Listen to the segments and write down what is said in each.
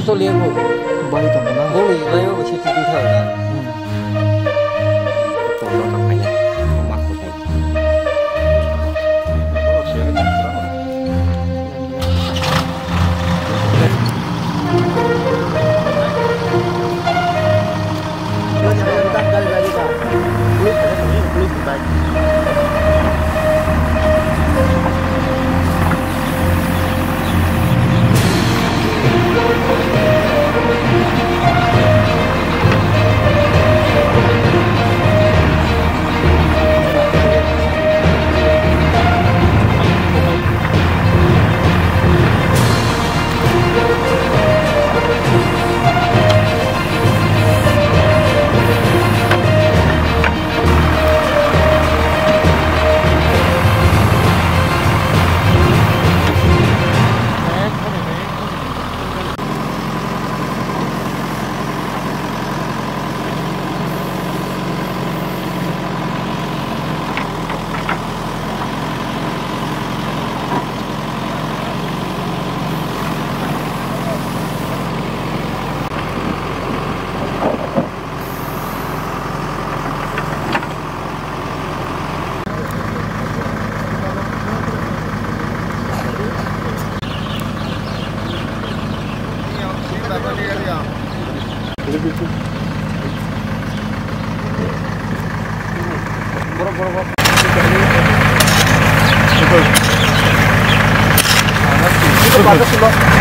số liên bộ bay tầm đó bố mình lấy một chiếc tinh thần này tôi nó tập hay không mặc của thầy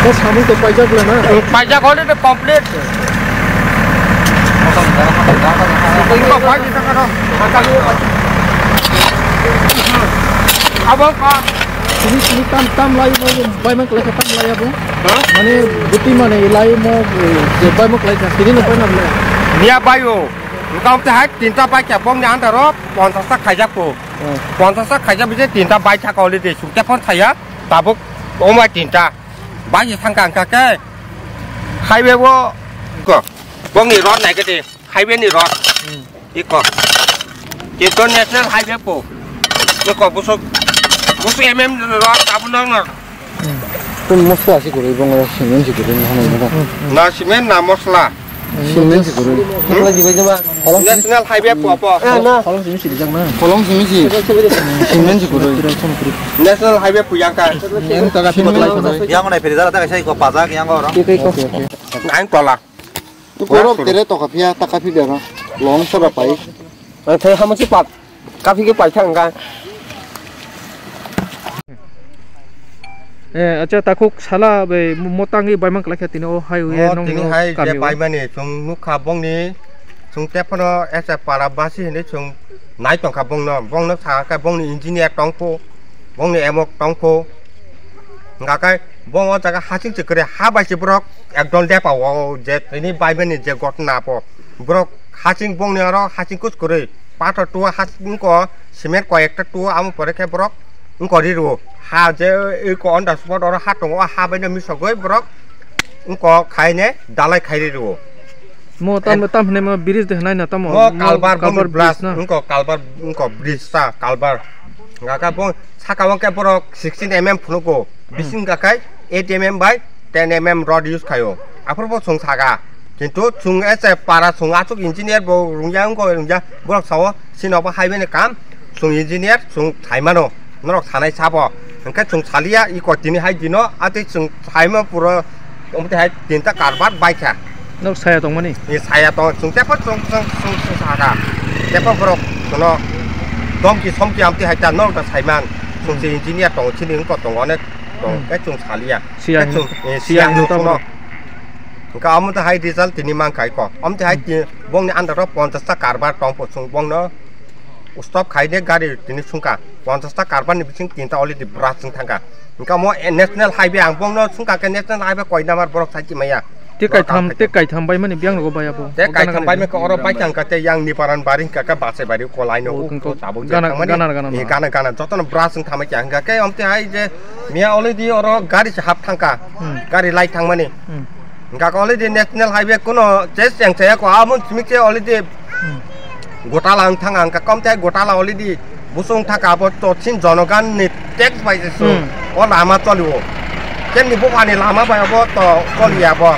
bos kami tuh pajak belum na? Pajak kalau itu komplit. Ini apa kita kan? Abang pak. Sini tam lagi mau buy mak lagi tam lagi apa? Mana bukti mana lagi mau buy mak lagi sini nak buy nak beli? Nia bayu. Kau tak tinta pajak bong ni anda rob, pontas tak kajak po. Pontas tak kajak bisa tinta pajak kalau itu. Sudah pun saya tabuk omai tinta. Banyak thang kakek. Highway wo, kok. Bong ni road naik ke di? Highway ni road. Ikut. Itu national highway po. Ikut busuk road apa nang? Pun mosla sih kurang, bong ada semen sih kurang, mana mana. Nah semen nah mosla. Semen sih kurang. Lagi macam mana? National highway po apa? Kolong sini sih dijang mana? Kolong sini sih. Semen sih kurang. National highway po yang kan? Yang tak kasih mak lagi. Yang mana perintah tak kasih ikut pajak yang orang. Nah ini tolak. Tu korang tere to kapia tak kapi biar long sara pai. Saya hama cepat. Kafi ke pajak kan? अच्छा ताकुक साला बे मोतांगी बायमंक लाखे तिने ओ हाय हुए नंग तिनी हाय जे बायमाने जों नुखा बंगनि जों तेफनो एसे पारा बासि हेने जों नाय तंखा बंगनो थाका बंगनि इंजिनियर टंको बंगनि एमक टंको गाकाय बंगो जागा हासिं चिकरे हा बायसि ब्रक एकदम लेपाव जे तिनी बायमाने जे घटना प ब्रक हासिं बंगनि आरो हासिं कुछ करे पाथर टुवा हासिं को सिमेन्ट को एकटा टुवा आम परेखे ब्रक उनको रिरु हा जे इको अंडा स्पॉट और हाथ टंगो हा बायने मिसगय ब्रक उनको खायने दालाय खायरिरु मो तम ने म ब्रिज देखनाय न तम कालबार ब्लास उनको कालबार उनको ब्रिज सा कालबार गाका बो साकावं के ब्रक 16 mm फुनुको बिसिं गाकाय 8 mm by 10 mm rod use खायो आफोरबो सं सागा किन्तु सुं एसे पारा सुं आचुक इंजिनियर बो रुंजा उनको रुंजा ब्रक साव सिनावबो हाइवेनि काम सुं इंजिनियर सुं थाइमानो नरक थानाय साबो ओंखाय जों सालिया इको दिनै हाय दिनो आते जों थाइमा पुरो ओमते हाय दिनता कारबार बायखा नक साया दं माने ए साया दं जों तेफो जों सागा तेफो ब्रक जोनो दमकि समकि आमते हाय ता नरक साइमान जों जे इंजिनियर दं थिनि उनको दंने दं के जों सालिया सिया नुनो ओंखा आमते हाय रिजाल्ट दिनै मांखाय को आमते हाय बंगनि आन्दार 50 ता कारबार दं जों बंगनो स्टॉप खाइने गाड़ी दिनै सुंका 50 ता कारबारनि बिथिं तिनता अलरेडी ब्रासजों थांगा ओंखा म नेशनल हाइवे आं बंगनो सुंका के नेशनल हाइवे कय number book साइति Maya te kai tham bai mani biang go bai abo te kai tham bai me ko oro bai tang ka te yang ni paran baring ka ka ba se bari ko lai no ko tabu je gana jotono brush ng thamai chang ka ke amte hai je mia already oro gari se hap thang ka gari lai thang mani ka ko already national highway kono je sang se ko amun smik je already gota lang thang ang ka kom te gota la already busung thaka bo to chin jonogan ni tax bai je so o lama choliwo ken ni bo ani lama bai bo to kolia bo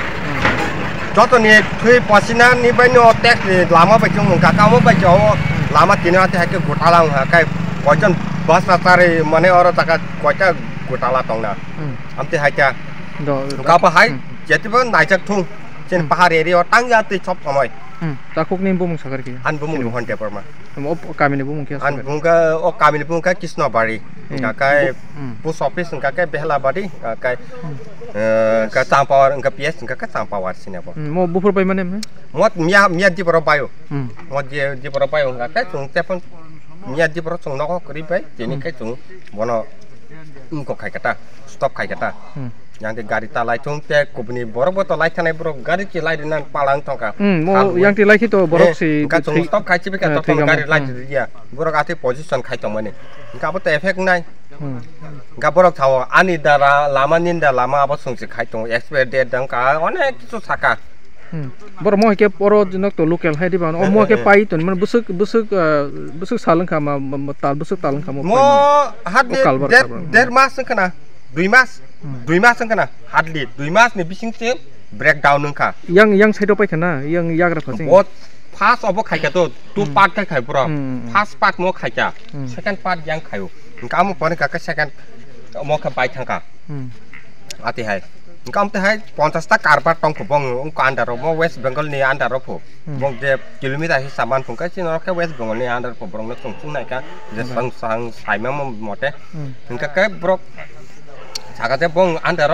joto ni thui pasina ni bai no tax ni lama bai chung ka ka mo bai jo lama tin ate ha ke gota lang ha kai ko jon bus ratare mane oro taka ko ta gota la tong na amte ha cha ka pa hai jeti bo nai chak thung chen pahar area tang ya ti chop samai ta khok nim bumung sagar ki an bumung hon te parma o kami ni bumung ki an bumung ka o kami ni bumung ka kisno bari ka kai post office ka kai behla bari ka kai ka tang power ka ps ka tang power sine bo mo bufur bai mane mot mia di pro bayo mot di pro bayo ka kai chung telefon mia di pro chung no ko kri bai jeni kai chung bono ko khai kata stop khai kata yang di gari ta lai chung te kubni borok bo to lai thanai borok gari ki lai dinan palang tongka mo yang ti lai ki to borok si ka chung stop khai chibe ka to gari lai ya borok ati position khai tong mane ka bo te effect nai ka borok thawo ani dara lama ninda lama abo chung si khai tong expert date dang ka onek kichu saka bor mo ke poro jinok to local hai diban o mo ke pai ton man busuk salang kha ma tal busuk talang kha mo hat der mas kana 2 mas kana hardly 2 mas ni bising se breakdown nungka yang side pai khana yang yagra phasing bot fast obo khai ka to tu part ka khai bro first part mo khai ka second part yang khayo ka mo pon ka second mo ka pai thang ka ati hai kam te hai 50 ta karbar tong ko bong ong ka andar mo west bengal ni andar pho bong de kilometer hi saman phung ka chin ka west bengal ni andar pho brong na chung nai ka je sang sai ma mote ka ka bro sagate bong andar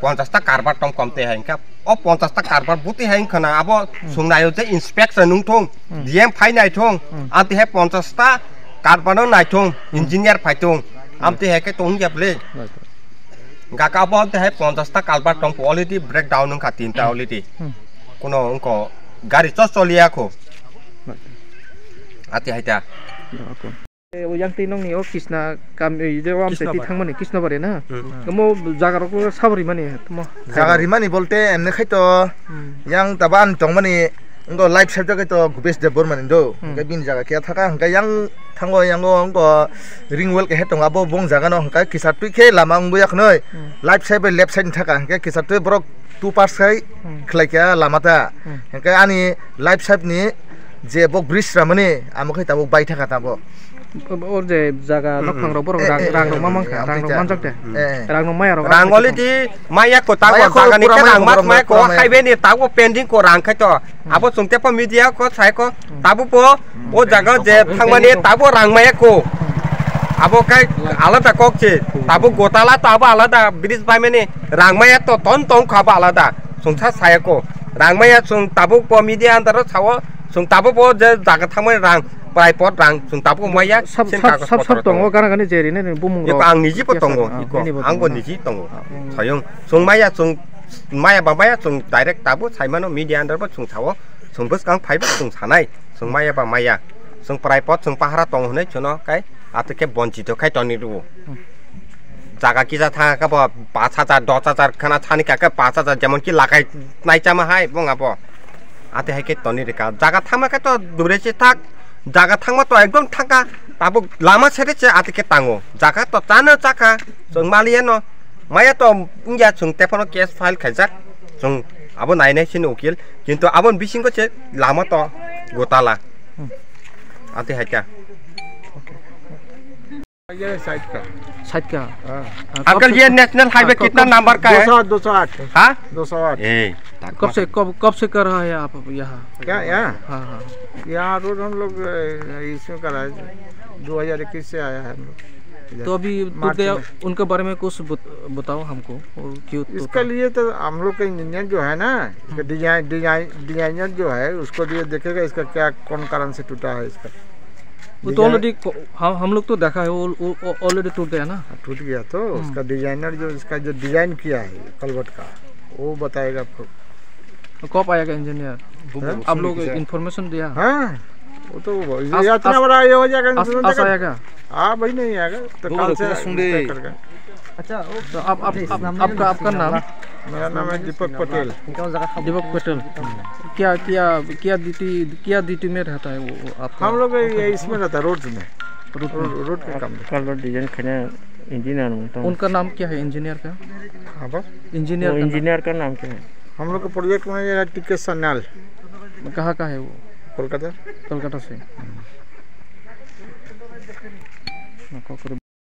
50 ta karbar tong kom te hai ka o 50 ta karbar buti hai khana abo sungnai je inspection nung thong dm phai nai thong ati hai 50 ta karbar no nai thong engineer phai thong amti hai ka tong jap le Gak apa te hai 50 ta kalbar tong quality breakdown nung khatin ta quality kono ongko gari cholia ko ati hai ta o yang ti nong ni o kisna kam je am se ti thangmani kisna bare na mo jagar ko sabri mani mo jagari mani bolte emne khai to yang taban tongmani ngo live set ke to gubes de bor mani do ke bin jaga ke thaka hangka yang thango yang ngo ring well ke hetong abo bong jaga no hangka kisat tu ke lamang buyak noi live set be left side thaka hangka kisat tu borok 2 parts khai khlai ke lamata hangka ani live set ni je bok bridge ramani amokhai tabok bai thaka tabo or je jaga nokhang ro borok rang ro mamang kha rang ro manjak de rang no maya ro rang quality maya ko ta ko jaga ni ka rang mat mai ko highway ni ta ko pending ko rang khai to abo sungte pa media ko sai ko tabu po o jaga je thangmani tabu rang maya ko abo kai alada kok che tabu gotala tabu alada bridge bai mani rang maya to ton tong khaba alada sungtha sai ko rang maya sung tabu po media andar chawo sung tabu po je jaga thangmani rang pai pot rang sung tabu maya sab tongo kana kani jeri ne bumung ro ang niji po tongo iko ang ko niji tongo sayong sung maya ba maya sung direct tabu saimano media andar ba sung chawo sung bus kang phai ba sung sanai sung maya ba maya sung pai pot sung pahara tong ne chono kai atike bonchi to khai toni ru jaga ki ja tha ka ba 5000 10000 khana thani ka 5000 যেমন কি লাগাই নাই Sama high বঙা ব আতে high কে তনি রে কা জায়গা থামা কা তো দূরেছে থাক জায়গা থামা তো একদম থাকা তাবো লামা ছেড়েছে আতে কে টাঙ্গো জায়গা তো চানো চাকা जों মালিয়ানো মায়া তো ইয়া जों টেপনো কেস ফাইল খাইজাক जों আবো নাইনাই সিন উকিল কিন্তু আবন বিসিং কছে লামা তো গোতালা আতে হাইকা ये साइड का अंकल ये नेशनल हाईवे कितना नंबर का है 208 हाँ 208 कब से कर रहा है आप यहाँ क्या यहाँ हाँ यहाँ रोड हम लोग इसमें करा है 2021 से आया है हम लोग तो अभी उनके बारे में कुछ बताओ हमको क्यों इसके लिए तो हम लोग का इंजीनियर जो है ना इसका डिजाइनर जो है उसको लिए देखेगा इसका क्या कौन कारण से टूटा है इसका वो तो ऑलरेडी हम लोग तो देखा है वो ऑलरेडी टूट गया ना टूट गया तो उसका डिजाइनर जो इसका जो डिजाइन किया है कलवट का वो बताएगा कब आएगा इंजीनियर? आप लोग इन्फॉर्मेशन दिया? हाँ वो तो इतना बड़ा ये हो जाएगा आज आएगा? हाँ भाई नहीं आएगा तो कल से करके। अच्छा तो आपका नाम? मेरा नाम है दीपक पटेल। दीपक पटेल। क्या ड्यूटी में रहता है वो आपका? हम लोग इसमें रहता है रोड में, रोड का काम। कलर डिजाइन करने इंजीनियर। उनका नाम क्या है इंजीनियर का? हाँ बस इंजीनियर का नाम क्या है? हम लोग का प्रोजेक्ट मैनेजर टीके सन्याल। कहाँ का है वो? कोलकाता। कोलकाता से।